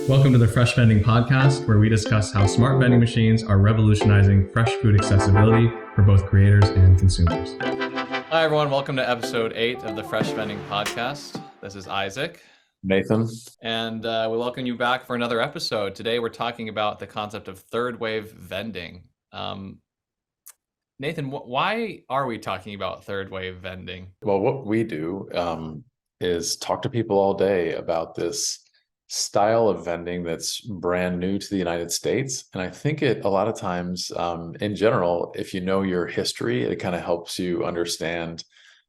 Welcome to the Fresh Vending podcast, where we discuss how smart vending machines are revolutionizing fresh food accessibility for both creators and consumers. Hi, everyone. Welcome to episode 8 of the Fresh Vending podcast. This is Isaac. Nathan. And we welcome you back for another episode. Today, we're talking about the concept of third-wave vending. Nathan, why are we talking about third-wave vending? Well, what we do is talk to people all day about this style of vending that's brand new to the United States. And I think it a lot of times, in general, if you know your history, it kind of helps you understand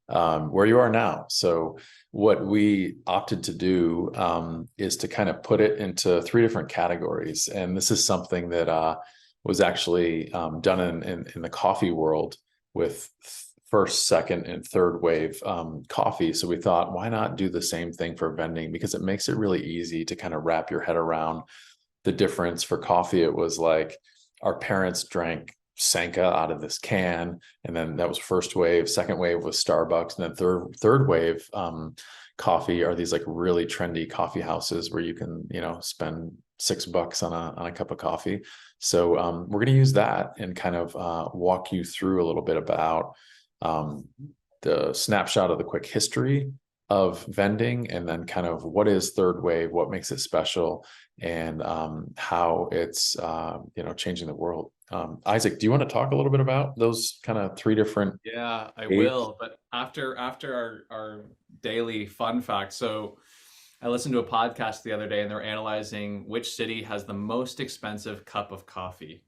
where you are now. So what we opted to do is to kind of put it into 3 different categories. And this is something that was actually done in the coffee world with first, second, and third wave coffee. So we thought, why not do the same thing for vending? Because it makes it really easy to kind of wrap your head around the difference. For coffee, it was like our parents drank Sanka out of this can, and then that was first wave. Second wave was Starbucks, and then third wave coffee are these like really trendy coffee houses where you can spend $6 on a cup of coffee. So we're going to use that and kind of walk you through a little bit about the snapshot of the quick history of vending, and then kind of what is third wave, what makes it special, and how it's changing the world. Isaac, do you want to talk a little bit about those kind of 3 different? Yeah, I will. But after our daily fun fact, so I listened to a podcast the other day, and they're analyzing which city has the most expensive cup of coffee.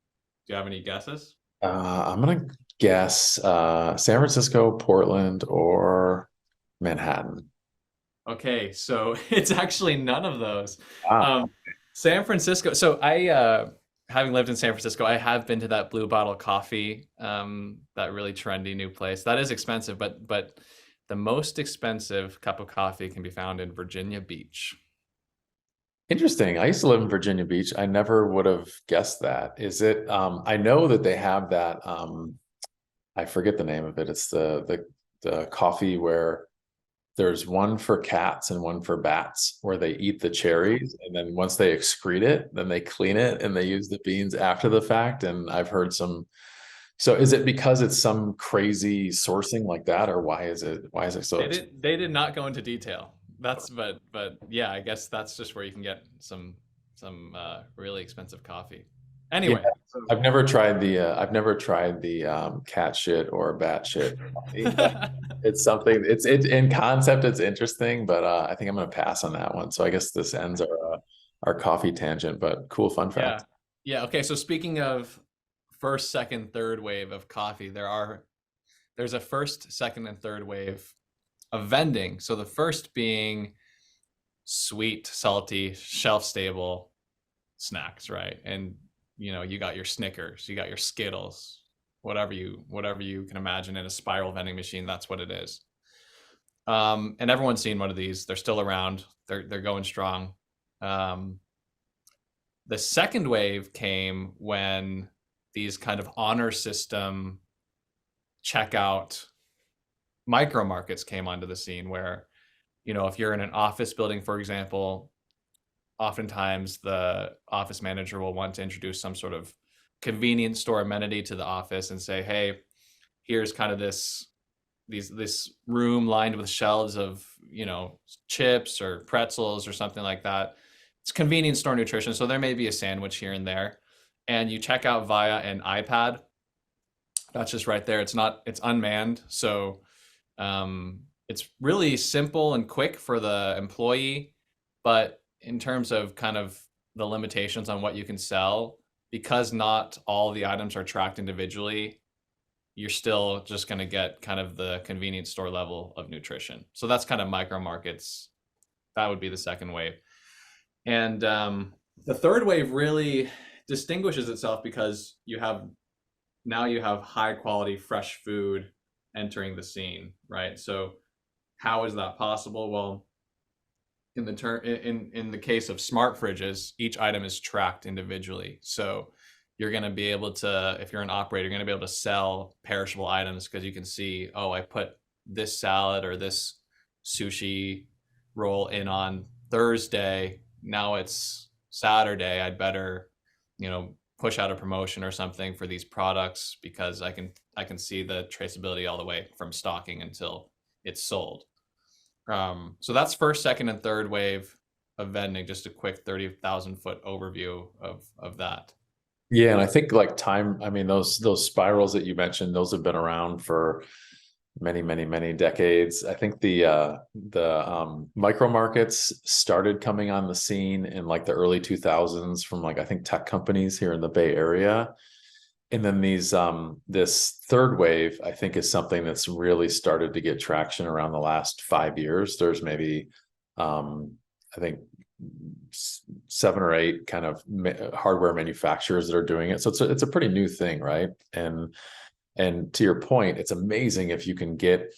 Do you have any guesses? I'm gonna guess San Francisco, Portland, or Manhattan. Okay, so it's actually none of those. Wow. San Francisco. So I, having lived in San Francisco, I have been to that Blue Bottle Coffee, that really trendy new place. That is expensive, but the most expensive cup of coffee can be found in Virginia Beach. Interesting. I used to live in Virginia Beach. I never would have guessed that. Is it? I know that they have that. I forget the name of it. It's the coffee where there's one for cats and one for bats, where they eat the cherries, and then once they excrete it, then they clean it and they use the beans after the fact. And I've heard some. So is it because it's some crazy sourcing like that, or why is it so? They did not go into detail. But yeah, I guess that's just where you can get some really expensive coffee. Anyway, Yeah, I've never tried the cat shit or bat shit. It's something. It's in concept. It's interesting, but I think I'm going to pass on that one. So I guess this ends our coffee tangent. But cool fun fact. Yeah. Okay. So speaking of first, second, third wave of coffee, there's a first, second, and third wave of vending. So the first being sweet, salty, shelf-stable snacks, right? And you got your Snickers, you got your Skittles, whatever you can imagine in a spiral vending machine. That's what it is. And everyone's seen one of these. They're still around. They're going strong. The second wave came when these kind of honor system checkout micro markets came onto the scene, where if you're in an office building, for example, oftentimes the office manager will want to introduce some sort of convenience store amenity to the office and say, hey, here's kind of this room lined with shelves of chips or pretzels or something like that. It's convenience store nutrition, so there may be a sandwich here and there, and you check out via an iPad. That's just right there. It's unmanned, so it's really simple and quick for the employee. But in terms of kind of the limitations on what you can sell, because not all the items are tracked individually, you're still just going to get kind of the convenience store level of nutrition. So that's kind of micro markets. That would be the second wave. And the third wave really distinguishes itself because you have high quality fresh food entering the scene, right? So how is that possible? Well, in the case of smart fridges, each item is tracked individually. So you're going to be able to, if you're an operator, you're going to be able to sell perishable items because you can see, oh, I put this salad or this sushi roll in on Thursday. Now it's Saturday, I'd better, push out a promotion or something for these products because I can see the traceability all the way from stocking until it's sold. So that's first, second, and third wave of vending. Just a quick 30,000-foot overview of that. Yeah, and I think like time, I mean, those spirals that you mentioned, those have been around for many, many, many decades. I think the micro markets started coming on the scene in like the early 2000s from like, I think, tech companies here in the Bay Area. And then this third wave, I think, is something that's really started to get traction around the last 5 years. There's maybe, I think, 7 or 8 kind of hardware manufacturers that are doing it. So it's a pretty new thing, right? And to your point, it's amazing if you can get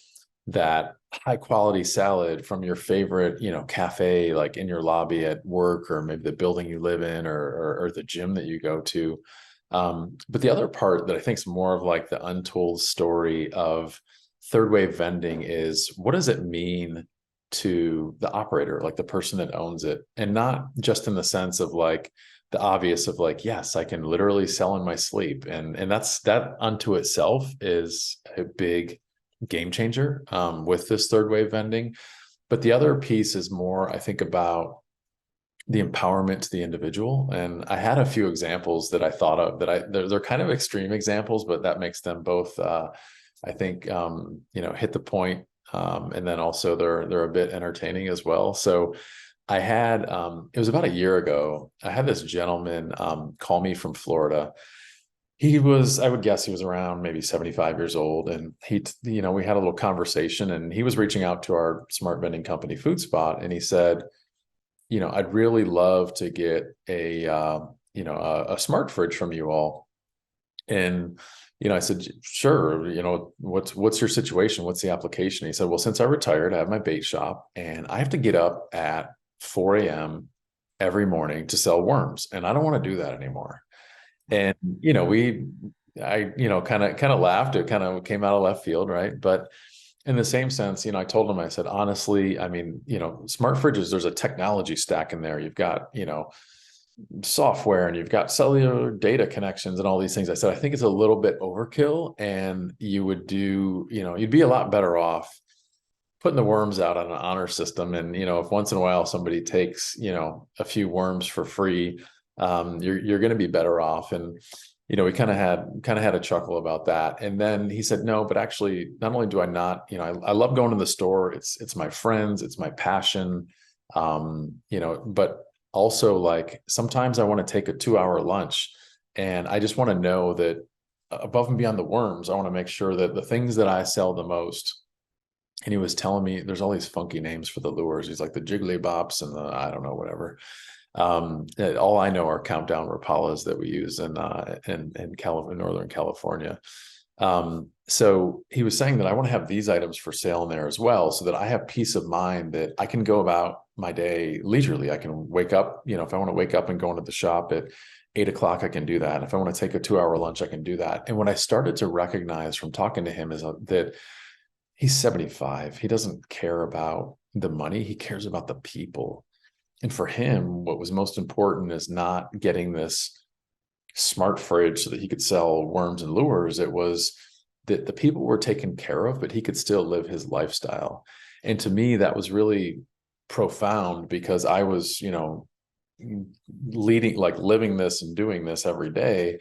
that high quality salad from your favorite, cafe, like in your lobby at work, or maybe the building you live in, or the gym that you go to. But the other part that I think is more of like the untold story of third wave vending is, what does it mean to the operator, like the person that owns it? And not just in the sense of like the obvious of like, yes, I can literally sell in my sleep. And that unto itself is a big game changer with this third wave vending. But the other piece is more, I think, about the empowerment to the individual. And I had a few examples that I thought of that they're kind of extreme examples, but that makes them both, I think, hit the point. And then also they're a bit entertaining as well. So I had, it was about a year ago, I had this gentleman call me from Florida. He was, I would guess he was around maybe 75 years old. And we had a little conversation, and he was reaching out to our smart vending company, FoodSpot. And he said, I'd really love to get a smart fridge from you all. And, I said, sure. What's your situation? What's the application? He said, well, since I retired, I have my bait shop, and I have to get up at 4 a.m. every morning to sell worms. And I don't want to do that anymore. And, I kind of laughed. It kind of came out of left field. Right. But in the same sense, I told him, I said, honestly, I mean, smart fridges, there's a technology stack in there. You've got, software, and you've got cellular data connections and all these things. I said, I think it's a little bit overkill, and you'd be a lot better off putting the worms out on an honor system. And, if once in a while somebody takes, a few worms for free, you're going to be better off. And, we kind of had a chuckle about that. And then he said, no, but actually, not only do I not, I love going to the store. It's my friends, it's my passion, but also, like, sometimes I want to take a 2-hour lunch, and I just want to know that above and beyond the worms, I want to make sure that the things that I sell the most. And he was telling me there's all these funky names for the lures. He's like the jiggly bops and the, I don't know, whatever. All I know are countdown Rapalas that we use in Northern California. So he was saying that I want to have these items for sale in there as well, so that I have peace of mind that I can go about my day leisurely. I can wake up, if I want to wake up and go into the shop at 8 o'clock, I can do that. If I want to take a 2-hour lunch, I can do that. And what I started to recognize from talking to him is that he's 75. He doesn't care about the money. He cares about the people. And for him, what was most important is not getting this smart fridge so that he could sell worms and lures. It was that the people were taken care of, but he could still live his lifestyle. And to me, that was really profound, because I was, living this and doing this every day.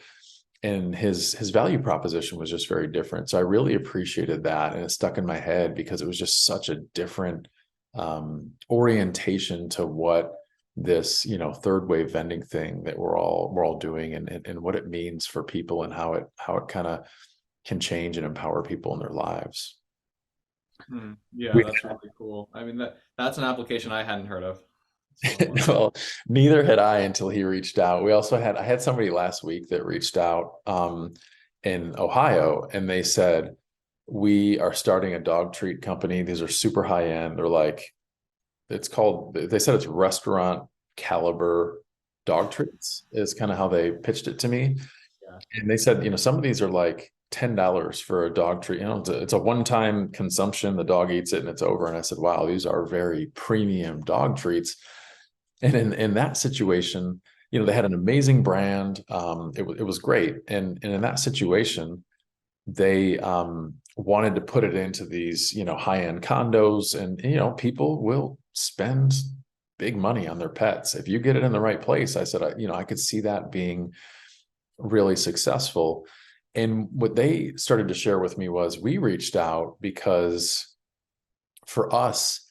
And his value proposition was just very different. So I really appreciated that. And it stuck in my head because it was just such a different orientation to what this, third wave vending thing that we're all doing, and what it means for people, and how it kind of can change and empower people in their lives. Yeah, that's really cool. I mean, that's an application I hadn't heard of. So, well, neither had I until he reached out. I had somebody last week that reached out in Ohio, and they said, we are starting a dog treat company. These are super high end. They're like, they said it's restaurant caliber dog treats is kind of how they pitched it to me. Yeah. And they said, some of these are like $10 for a dog treat. It's a one-time consumption. The dog eats it and it's over. And I said, wow, these are very premium dog treats. And in that situation, they had an amazing brand. It was great. And in that situation, they wanted to put it into these, high-end condos, and, people will spend big money on their pets. If you get it in the right place, I said, I could see that being really successful. And what they started to share with me was, we reached out because for us,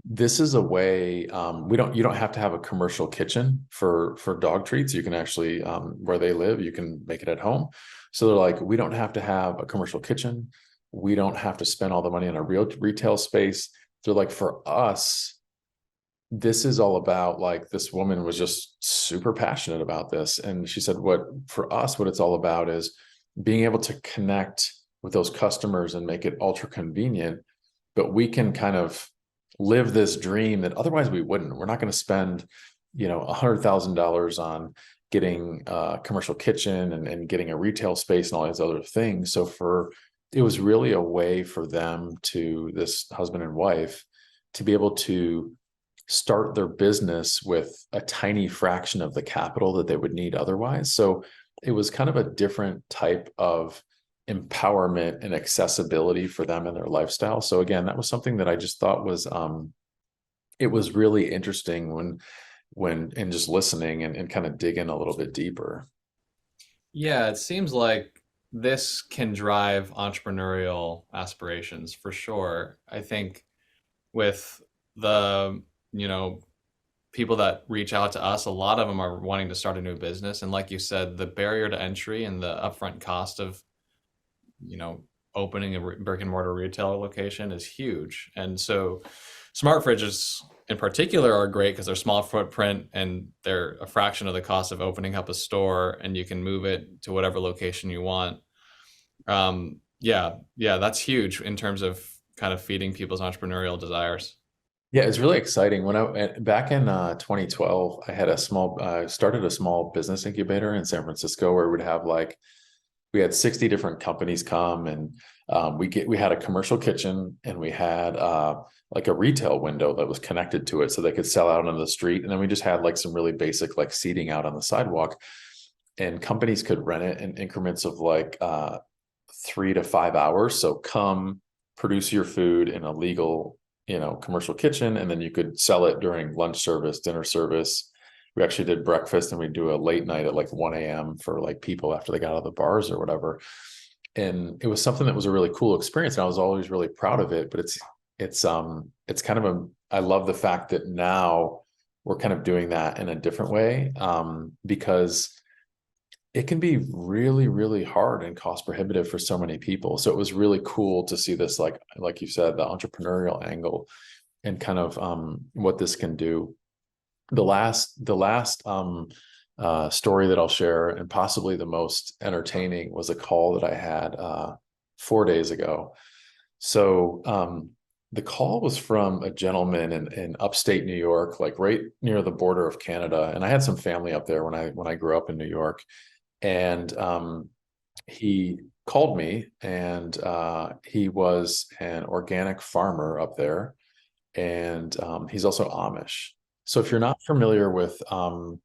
this is a way, you don't have to have a commercial kitchen for dog treats. You can actually, where they live, you can make it at home. So they're like, we don't have to have a commercial kitchen. We don't have to spend all the money on a real retail space. They're like, for us, this is all about, like, this woman was just super passionate about this. And she said, for us, what it's all about is being able to connect with those customers and make it ultra convenient, but we can kind of live this dream that otherwise we wouldn't. We're not going to spend, $100,000 on getting a commercial kitchen and getting a retail space and all these other things. So it was really a way for them this husband and wife, to be able to start their business with a tiny fraction of the capital that they would need otherwise. So it was kind of a different type of empowerment and accessibility for them and their lifestyle. So again, that was something that I just thought was, it was really interesting and just listening and kind of digging a little bit deeper. Yeah, it seems like this can drive entrepreneurial aspirations for sure. I think with the, people that reach out to us, a lot of them are wanting to start a new business. And like you said, the barrier to entry and the upfront cost of, opening a brick and mortar retail location is huge. And so smart fridges in particular are great because they're small footprint and they're a fraction of the cost of opening up a store, and you can move it to whatever location you want. Yeah, that's huge in terms of kind of feeding people's entrepreneurial desires. Yeah, it's really exciting. Back in 2012, I had started a small business incubator in San Francisco, where we had 60 different companies come, and we had a commercial kitchen, and we had like a retail window that was connected to it, so they could sell out on the street. And then we just had like some really basic like seating out on the sidewalk, and companies could rent it in increments of like 3 to 5 hours. So come produce your food in a legal, commercial kitchen, and then you could sell it during lunch service, dinner service. We actually did breakfast, and we do a late night at like 1 a.m. for like people after they got out of the bars or whatever. And it was something that was a really cool experience, and I was always really proud of it. But it's kind of I love the fact that now we're kind of doing that in a different way, because it can be really, really hard and cost prohibitive for so many people. So it was really cool to see this, like you said, the entrepreneurial angle and kind of what this can do. The last story that I'll share, and possibly the most entertaining, was a call that I had 4 days ago. So the call was from a gentleman in upstate New York, like right near the border of Canada. And I had some family up there when I grew up in New York. And he called me, and he was an organic farmer up there, and he's also Amish. So if you're not familiar with the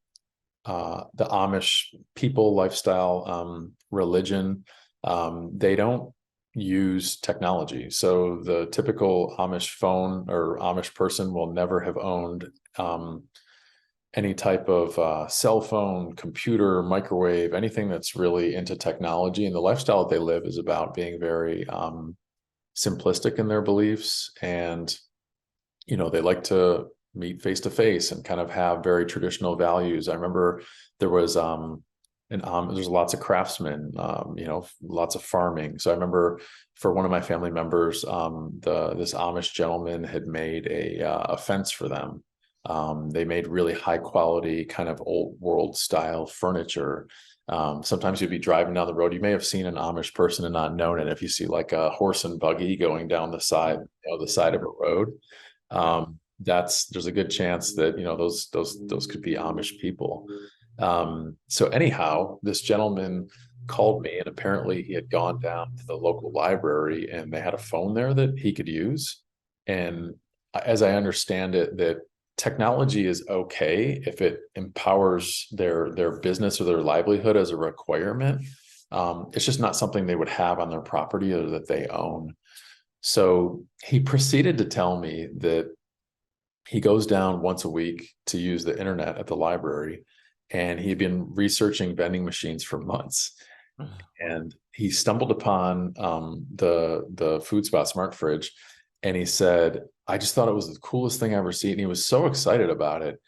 Amish people, lifestyle, religion, they don't use technology. So the typical Amish phone or Amish person will never have owned any type of cell phone, computer, microwave, anything that's really into technology. And the lifestyle that they live is about being very simplistic in their beliefs. And, they like to meet face to face and kind of have very traditional values. I remember there was there's lots of craftsmen, lots of farming. So I remember for one of my family members, this Amish gentleman had made a fence for them. They made really high quality, kind of old world style furniture. Sometimes you'd be driving down the road. You may have seen an Amish person and not known it. If you see like a horse and buggy going down the side of a road, there's a good chance that those could be Amish people. So anyhow, this gentleman called me, and apparently he had gone down to the local library, and they had a phone there that he could use. And as I understand it, that technology is okay if it empowers their business or their livelihood as a requirement. It's just not something they would have on their property or that they own. So he proceeded to tell me that he goes down once a week to use the internet at the library, and he'd been researching vending machines for months. And he stumbled upon the Food Spot Smart Fridge, and he said, I just thought it was the coolest thing I ever seen. And he was so excited about it.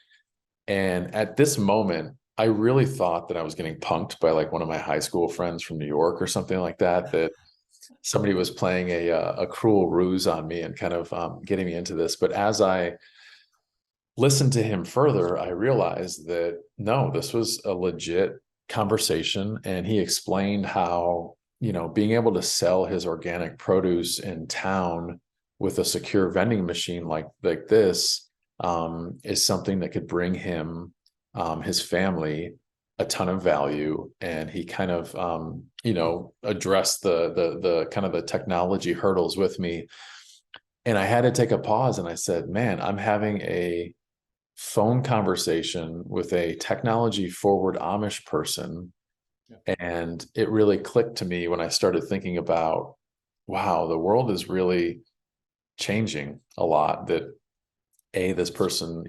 And at this moment, I really thought that I was getting punked by like one of my high school friends from New York or something like that, that somebody was playing a cruel ruse on me and kind of getting me into this. But as I listened to him further, I realized that no, this was a legit conversation. And he explained how, being able to sell his organic produce in town with a secure vending machine like this is something that could bring him, his family, a ton of value. And he kind of, addressed the kind of the technology hurdles with me. And I had to take a pause, and I said, man, I'm having a phone conversation with a technology forward Amish person. Yeah. And it really clicked to me when I started thinking about, wow, the world is really changing a lot, that A, this person,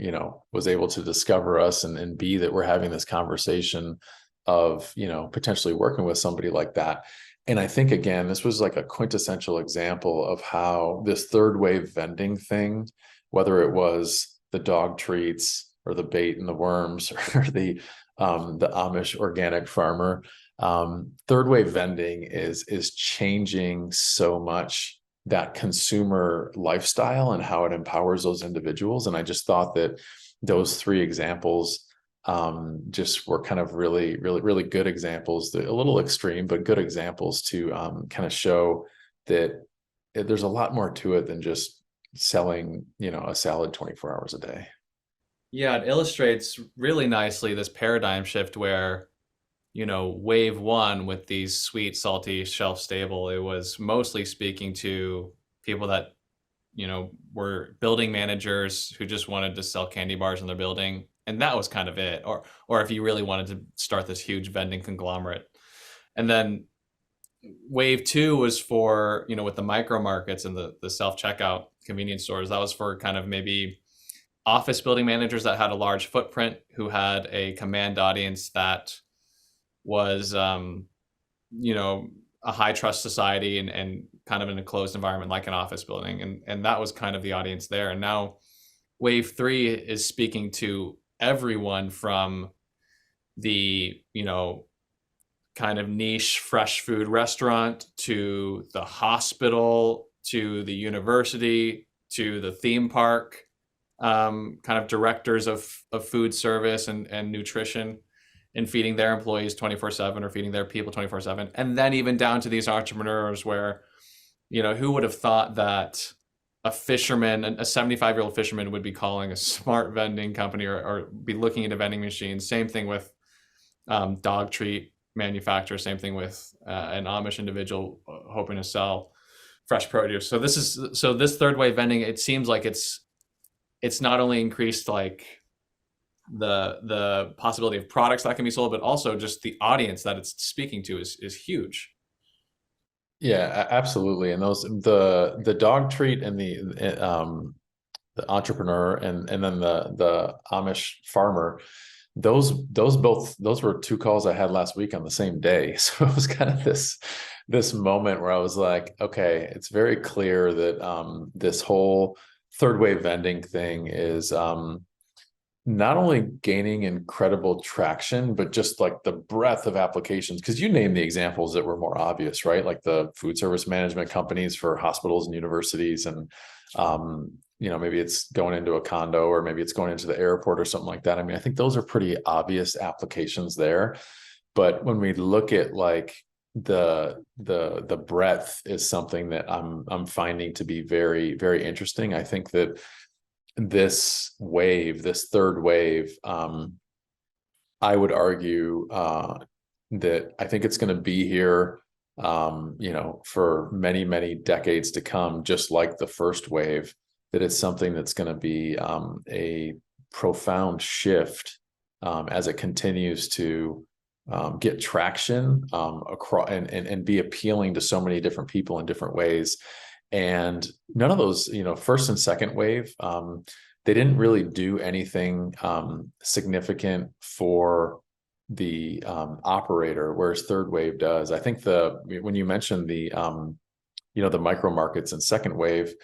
was able to discover us, and B, that we're having this conversation of, potentially working with somebody like that. And I think, again, this was like a quintessential example of how this third wave vending thing, whether it was the dog treats or the bait and the worms or the Amish organic farmer, third wave vending is changing so much that consumer lifestyle and how it empowers those individuals. And I just thought that those three examples just were kind of really, really, really good examples, a little extreme, but good examples to kind of show that there's a lot more to it than just selling, a salad 24 hours a day. Yeah, it illustrates really nicely this paradigm shift where, wave one with these sweet, salty, shelf stable, it was mostly speaking to people that, were building managers who just wanted to sell candy bars in their building. And that was kind of it. Or if you really wanted to start this huge vending conglomerate. And then wave two was for, with the micro markets and the self-checkout convenience stores. That was for kind of maybe office building managers that had a large footprint, who had a command audience that was, a high trust society and kind of in a closed environment like an office building. And that was kind of the audience there. And now wave three is speaking to everyone from the, kind of niche fresh food restaurant to the hospital to the university to the theme park, kind of directors of food service and nutrition, and feeding their employees 24/7 or feeding their people 24/7. And then even down to these entrepreneurs where, who would have thought that a fisherman, a 75-year-old fisherman, would be calling a smart vending company or be looking into vending machines. Same thing with dog treat manufacturer. Same thing with an Amish individual hoping to sell fresh produce. So this third wave vending, it seems like it's not only increased like the possibility of products that can be sold, but also just the audience that it's speaking to is huge. Yeah, absolutely. And the dog treat and the entrepreneur and then the Amish farmer, those were two calls I had last week on the same day. So it was kind of this moment where I was like, okay, it's very clear that this whole third wave vending thing is not only gaining incredible traction, but just like the breadth of applications. Because you named the examples that were more obvious, right? Like the food service management companies for hospitals and universities, and maybe it's going into a condo, or maybe it's going into the airport or something like that. I mean, I think those are pretty obvious applications there. But when we look at like the breadth is something that I'm finding to be very, very interesting. I think that this third wave, I would argue that I think it's going to be here, for many, many decades to come, just like the first wave, that it's something that's going to be a profound shift as it continues to get traction across and be appealing to so many different people in different ways. And none of those, first and second wave, they didn't really do anything significant for the operator, whereas third wave does. I think when you mentioned the the micro markets and second wave,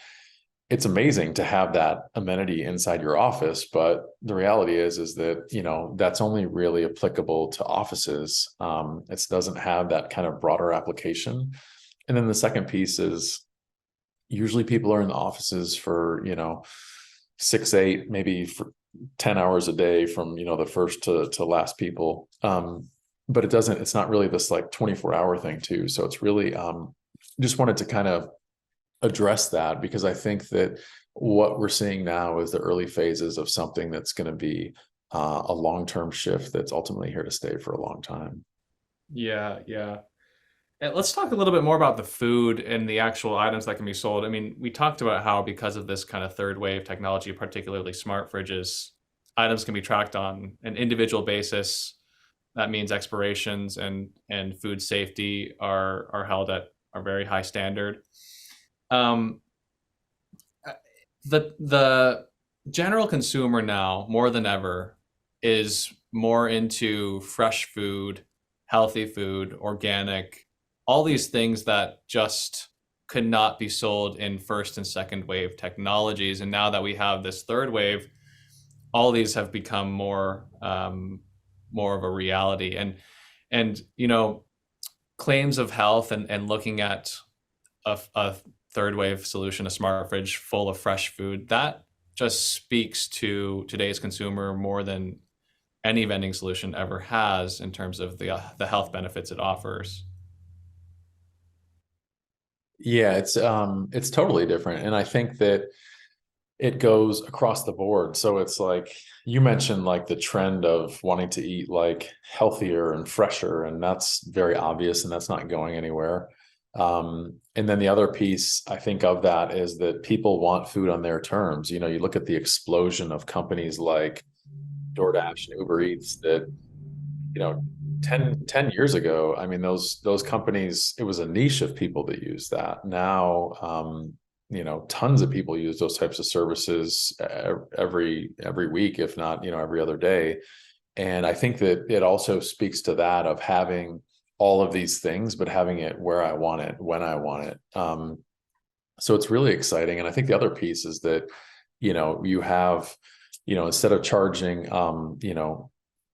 it's amazing to have that amenity inside your office, but the reality is that that's only really applicable to offices. It doesn't have that kind of broader application. And then the second piece is usually people are in the offices for 6, 8, maybe for 10 hours a day from the first to last people. But it's not really this like 24-hour thing too. So it's really just wanted to kind of address that, because I think that what we're seeing now is the early phases of something that's going to be a long-term shift that's ultimately here to stay for a long time. Yeah. And let's talk a little bit more about the food and the actual items that can be sold. I mean, we talked about how because of this kind of third wave technology, particularly smart fridges, items can be tracked on an individual basis. That means expirations and food safety are held at a very high standard. The general consumer now, more than ever, is more into fresh food, healthy food, organic, all these things that just could not be sold in first and second wave technologies. And now that we have this third wave, all these have become more of a reality. And claims of health and looking at a third wave solution, a smart fridge full of fresh food, that just speaks to today's consumer more than any vending solution ever has in terms of the health benefits it offers. Yeah, it's totally different. And I think that it goes across the board. So it's like you mentioned, like the trend of wanting to eat like healthier and fresher, and that's very obvious and that's not going anywhere. And then the other piece I think of that is that people want food on their terms. You look at the explosion of companies like DoorDash and Uber Eats that, 10 years ago, I mean, those companies, it was a niche of people that use that. Now, tons of people use those types of services every week, if not, every other day. And I think that it also speaks to that of having all of these things, but having it where I want it, when I want it. So it's really exciting. And I think the other piece is that, you have, instead of charging,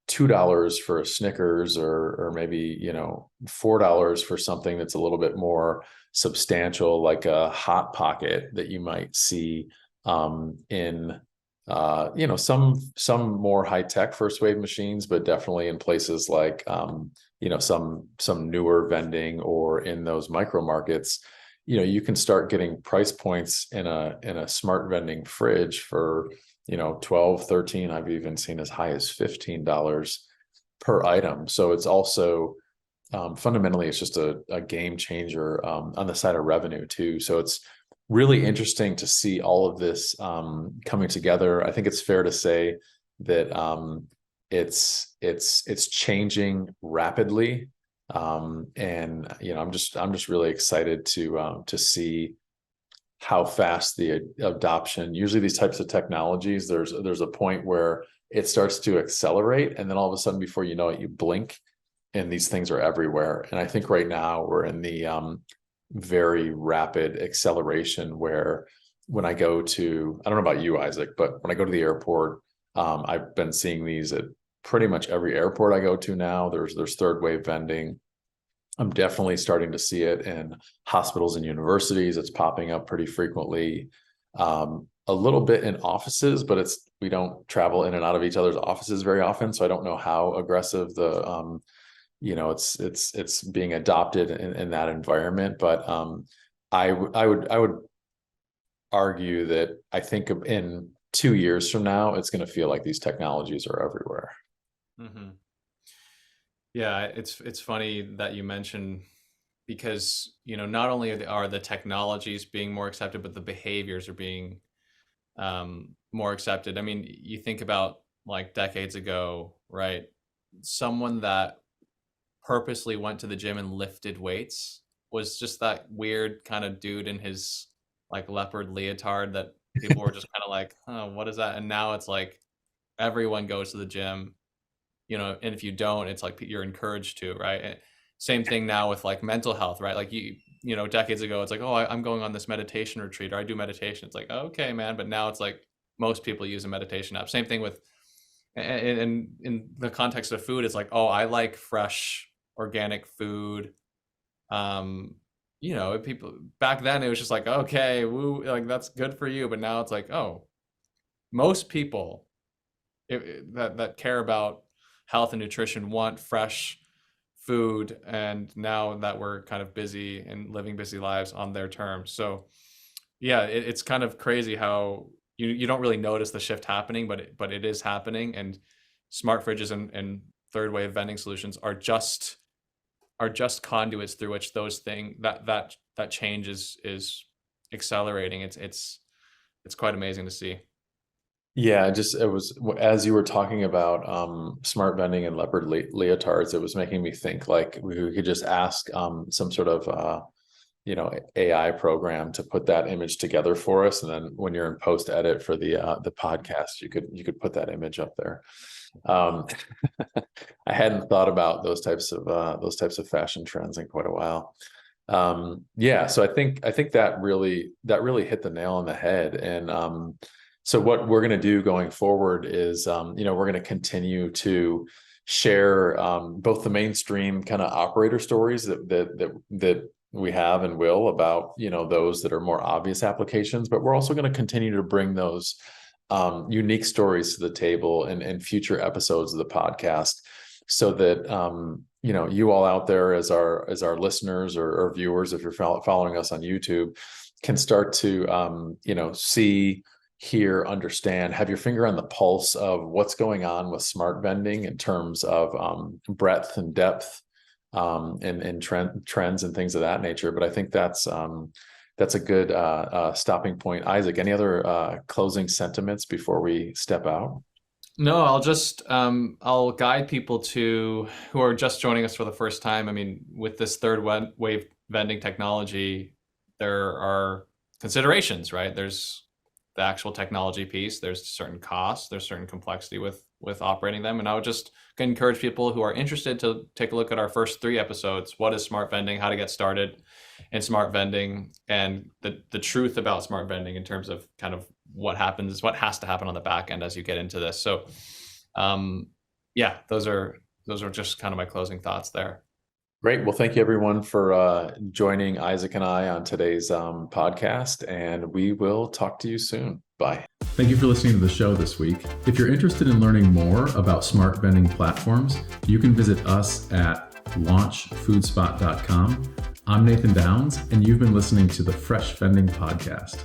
$2 for a Snickers or maybe, $4 for something that's a little bit more substantial, like a Hot Pocket that you might see in some more high-tech first wave machines, but definitely in places like some newer vending or in those micro markets, you can start getting price points in a smart vending fridge for 12, 13. I've even seen as high as $15 per item. So it's also fundamentally it's just a game changer on the side of revenue too. So it's really interesting to see all of this coming together. I think it's fair to say that it's changing rapidly, and I'm just really excited to see how fast the adoption. Usually, these types of technologies, there's a point where it starts to accelerate, and then all of a sudden, before you know it, you blink, and these things are everywhere. And I think right now we're in the very rapid acceleration where when I go to, I don't know about you, Isaac, but when I go to the airport, I've been seeing these at pretty much every airport I go to now. There's third wave vending. I'm definitely starting to see it in hospitals and universities. It's popping up pretty frequently. A little bit in offices, but we don't travel in and out of each other's offices very often, so I don't know how aggressive the it's being adopted in that environment. But I would argue that I think in 2 years from now, it's going to feel like these technologies are everywhere. Mm-hmm. Yeah, it's funny that you mention, because not only are the technologies being more accepted, but the behaviors are being more accepted. I mean, you think about like decades ago, right? Someone that purposely went to the gym and lifted weights was just that weird kind of dude in his like leopard leotard that people were just kind of like, oh, what is that? And now it's like everyone goes to the gym, and if you don't, it's like you're encouraged to, right? Same thing now with like mental health, right? Like decades ago, it's like, oh, I'm going on this meditation retreat, or I do meditation. It's like, okay, man. But now it's like most people use a meditation app. Same thing with, and in the context of food, it's like, oh, I like fresh organic food. People back then it was just like, okay, woo, like that's good for you. But now it's like, oh, most people that care about health and nutrition want fresh food, and now that we're kind of busy and living busy lives on their terms. So yeah, it's kind of crazy how you don't really notice the shift happening, but it is happening. And smart fridges and third wave vending solutions are just conduits through which that change is accelerating. It's quite amazing to see. Yeah, it was, as you were talking about smart vending and leopard leotards, it was making me think like we could just ask some sort of AI program to put that image together for us, and then when you're in post edit for the podcast, you could put that image up there. I hadn't thought about those types of fashion trends in quite a while. Yeah, so I think that really hit the nail on the head. And so what we're going to do going forward is, we're going to continue to share both the mainstream kind of operator stories that we have and will about, those that are more obvious applications, but we're also going to continue to bring those unique stories to the table in future episodes of the podcast, so that you all out there as our listeners or viewers, if you're following us on YouTube, can start to see, hear, understand, have your finger on the pulse of what's going on with smart vending in terms of breadth and depth and trends and things of that nature. But I think that's a good stopping point. Isaac, any other closing sentiments before we step out? No, I'll guide people who are just joining us for the first time. I mean, with this third wave vending technology, there are considerations, right? There's the actual technology piece, there's certain costs, there's certain complexity with operating them. And I would just encourage people who are interested to take a look at our first 3 episodes. What is smart vending? How to get started in smart vending, and the truth about smart vending in terms of kind of what has to happen on the back end as you get into this. So yeah, those are just kind of my closing thoughts there. Great. Well, thank you everyone for joining Isaac and I on today's podcast, and we will talk to you soon. Bye. Thank you for listening to the show this week. If you're interested in learning more about smart vending platforms, you can visit us at launchfoodspot.com. I'm Nathan Downs, and you've been listening to the Fresh Vending Podcast.